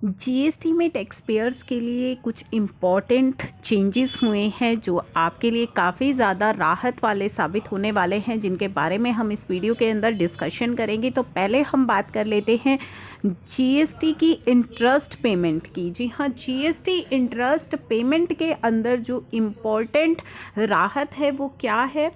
GST में tax payers के लिए कुछ इम्पॉर्टेंट चेंजेस हुए हैं जो आपके लिए काफ़ी ज़्यादा राहत वाले साबित होने वाले हैं, जिनके बारे में हम इस वीडियो के अंदर डिस्कशन करेंगे। तो पहले हम बात कर लेते हैं जीएसटी की इंटरेस्ट पेमेंट की। जी हाँ, जीएसटी इंटरेस्ट पेमेंट के अंदर जो इम्पॉर्टेंट राहत है वो क्या है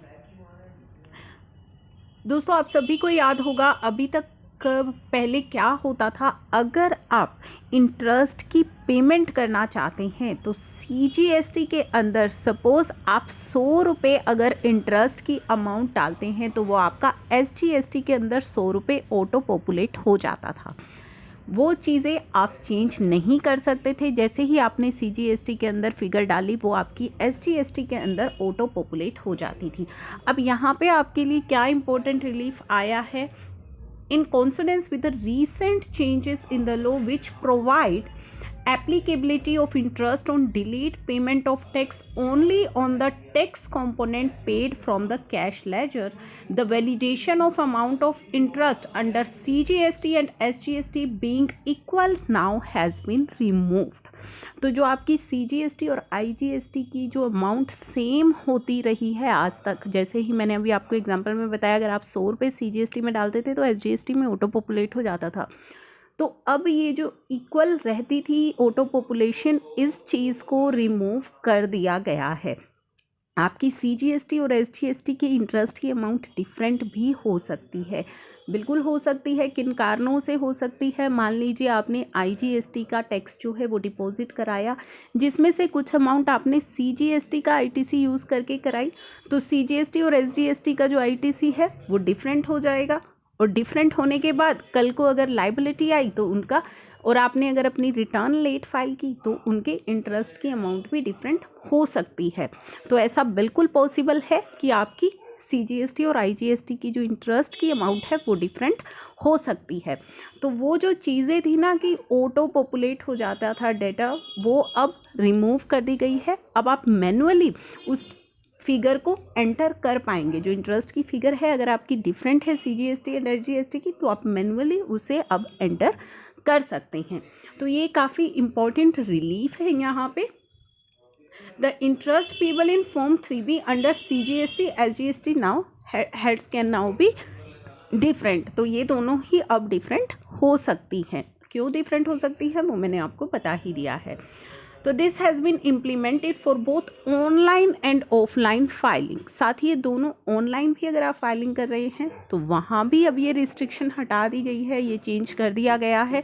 दोस्तों, आप सभी को याद होगा अभी तक पहले क्या होता था। अगर आप इंटरेस्ट की पेमेंट करना चाहते हैं तो सीजीएसटी के अंदर सपोज़ आप 100 रुपये अगर इंटरेस्ट की अमाउंट डालते हैं तो वो आपका एसजीएसटी के अंदर 100 रुपये ऑटो पॉपुलेट हो जाता था। वो चीज़ें आप चेंज नहीं कर सकते थे। जैसे ही आपने सीजीएसटी के अंदर फिगर डाली वो आपकी एसजीएसटी के अंदर ऑटो पॉपुलेट हो जाती थी। अब यहाँ पे आपके लिए क्या इम्पोर्टेंट रिलीफ आया है, in consonance with the recent changes in the law which provide applicability of interest on delayed payment of tax only on the tax component paid from the cash ledger, the validation of amount of interest under CGST and SGST being equal now has been removed। तो जो आपकी CGST और IGST की जो amount same होती रही है आज तक, जैसे ही मैंने अभी आपको एग्जांपल में बताया, अगर आप 100 रुपये CGST में डालते थे तो SGST में ऑटो पॉपुलेट हो जाता था। तो अब ये जो इक्वल रहती थी ऑटो पॉपुलेशन, इस चीज़ को रिमूव कर दिया गया है। आपकी सीजीएसटी और एसजीएसटी की इंटरेस्ट की अमाउंट डिफरेंट भी हो सकती है, बिल्कुल हो सकती है। किन कारणों से हो सकती है, मान लीजिए आपने आईजीएसटी का टैक्स जो है वो डिपॉजिट कराया, जिसमें से कुछ अमाउंट आपने सीजीएसटी का आईटीसी यूज़ करके कराई, तो सीजीएसटी और एसजीएसटी का जो आईटीसी है वो डिफरेंट हो जाएगा। और डिफरेंट होने के बाद कल को अगर लाइबिलिटी आई तो उनका, और आपने अगर अपनी रिटर्न लेट फाइल की तो उनके इंटरेस्ट की अमाउंट भी डिफरेंट हो सकती है। तो ऐसा बिल्कुल पॉसिबल है कि आपकी सीजीएसटी और आईजीएसटी की जो इंटरेस्ट की अमाउंट है वो डिफरेंट हो सकती है। तो वो जो चीज़ें थी ना कि ऑटो पॉपुलेट हो जाता था डेटा, वो अब रिमूव कर दी गई है। अब आप मैनुअली उस फिगर को एंटर कर पाएंगे। जो इंटरेस्ट की फिगर है अगर आपकी डिफरेंट है सीजीएसटी एंड एसजीएसटी की, तो आप मैनुअली उसे अब एंटर कर सकते हैं। तो ये काफ़ी इम्पॉर्टेंट रिलीफ है यहाँ पे। The interest payable in form 3B under CGST SGST now heads can now be different. तो ये दोनों ही अब डिफरेंट हो सकती हैं। क्यों डिफरेंट हो सकती है वो मैंने आपको बता ही दिया है। तो this has been implemented for both online and offline filing. साथ ही ये दोनों ऑनलाइन भी अगर आप फाइलिंग कर रहे हैं तो वहाँ भी अब ये रिस्ट्रिक्शन हटा दी गई है, ये चेंज कर दिया गया है।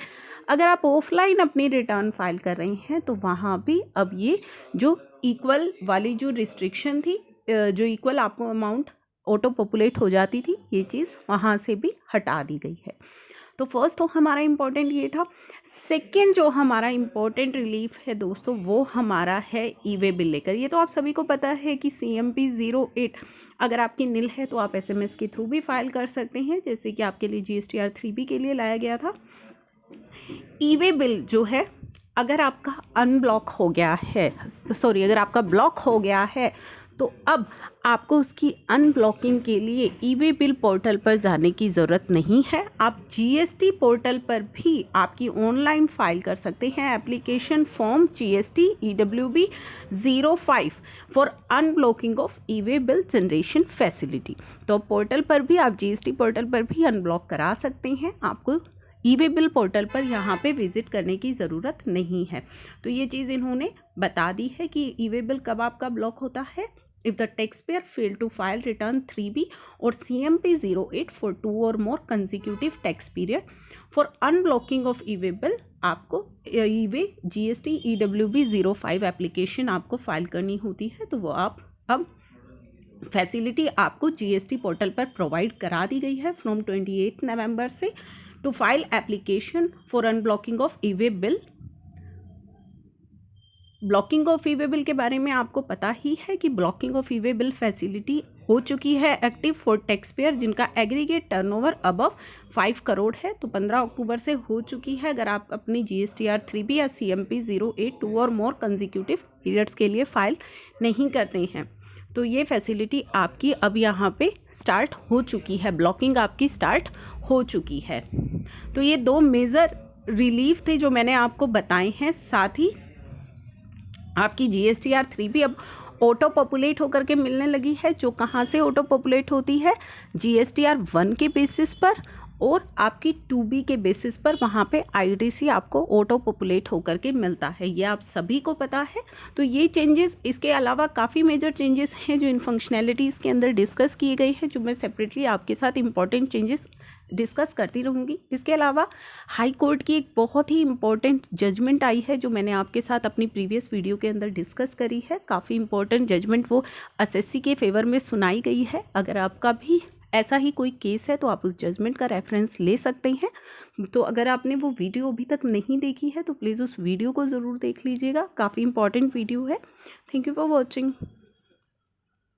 अगर आप ऑफलाइन अपनी रिटर्न फाइल कर रहे हैं तो वहाँ भी अब ये जो इक्वल वाली जो रिस्ट्रिक्शन थी, जो इक्वल आपको अमाउंट ऑटो पॉपुलेट हो जाती थी, ये चीज़ वहाँ से भी हटा दी गई है। तो फर्स्ट तो हमारा इम्पोर्टेंट ये था। सेकंड जो हमारा इम्पोर्टेंट रिलीफ है दोस्तों, वो हमारा है ई वे बिल लेकर। ये तो आप सभी को पता है कि CMP 08 अगर आपकी निल है तो आप SMS के थ्रू भी फाइल कर सकते हैं, जैसे कि आपके लिए GSTR 3B के लिए लाया गया था। ई वे बिल जो है, अगर आपका अनब्लॉक हो गया है, सॉरी अगर आपका ब्लॉक हो गया है तो अब आपको उसकी अनब्लॉकिंग के लिए ई वे बिल पोर्टल पर जाने की ज़रूरत नहीं है। आप GST पोर्टल पर भी आपकी ऑनलाइन फाइल कर सकते हैं application form GST EWB 05 for unblocking of e way bill generation facility. तो पोर्टल पर भी आप GST पोर्टल पर भी अनब्लॉक करा सकते हैं, आपको ई वे बिल पोर्टल पर यहाँ पे विजिट करने की ज़रूरत नहीं है। तो ये चीज़ इन्होंने बता दी है कि ई वे बिल कब आपका ब्लॉक होता है, if the tax payer fail to file return 3B or CMP 08 for 2 or more consecutive tax period. For unblocking of e way bill आपको e way GST EWB 05 application आपको file करनी होती है। तो वो आप अब फैसिलिटी आपको GST पोर्टल पर प्रोवाइड करा दी गई है फ्रॉम 28 नवंबर से, to file application for unblocking of e way bill. Blocking of e way bill के बारे में आपको पता ही है कि blocking of e way bill facility हो चुकी है एक्टिव फॉर टैक्स पेयर जिनका एग्रीगेट टर्नओवर अबव 5 करोड़ है। तो 15 अक्टूबर से हो चुकी है। अगर आप अपनी GSTR 3B या CMP 08 2 or more consecutive periods के लिए फाइल नहीं करते हैं तो ये फैसिलिटी आपकी अब यहाँ पे स्टार्ट हो चुकी है, ब्लॉकिंग आपकी स्टार्ट हो चुकी है। तो ये दो मेजर रिलीफ थे जो मैंने आपको बताए हैं, साथ ही आपकी GSTR 3 भी अब ऑटो पॉपुलेट होकर के मिलने लगी है, जो कहाँ से ऑटो पॉपुलेट होती है, GSTR 1 के बेसिस पर और आपकी 2B के बेसिस पर वहाँ पे ITC आपको ऑटो पॉपुलेट होकर के मिलता है। ये आप सभी को पता है। तो ये चेंजेस, इसके अलावा काफ़ी मेजर चेंजेस हैं जो इन फंक्शनैलिटीज़ के अंदर डिस्कस किए गए हैं, जो मैं सेपरेटली आपके साथ इंपॉर्टेंट चेंजेस डिस्कस करती रहूँगी। इसके अलावा हाई कोर्ट की एक बहुत ही इंपॉर्टेंट जजमेंट आई है जो मैंने आपके साथ अपनी प्रीवियस वीडियो के अंदर डिस्कस करी है। काफ़ी इंपॉर्टेंट जजमेंट वो SSC के फेवर में सुनाई गई है। अगर आपका भी ऐसा ही कोई केस है तो आप उस जजमेंट का रेफरेंस ले सकते हैं। तो अगर आपने वो वीडियो अभी तक नहीं देखी है तो प्लीज़ उस वीडियो को ज़रूर देख लीजिएगा, काफ़ी इंपॉर्टेंट वीडियो है। Thank you for watching.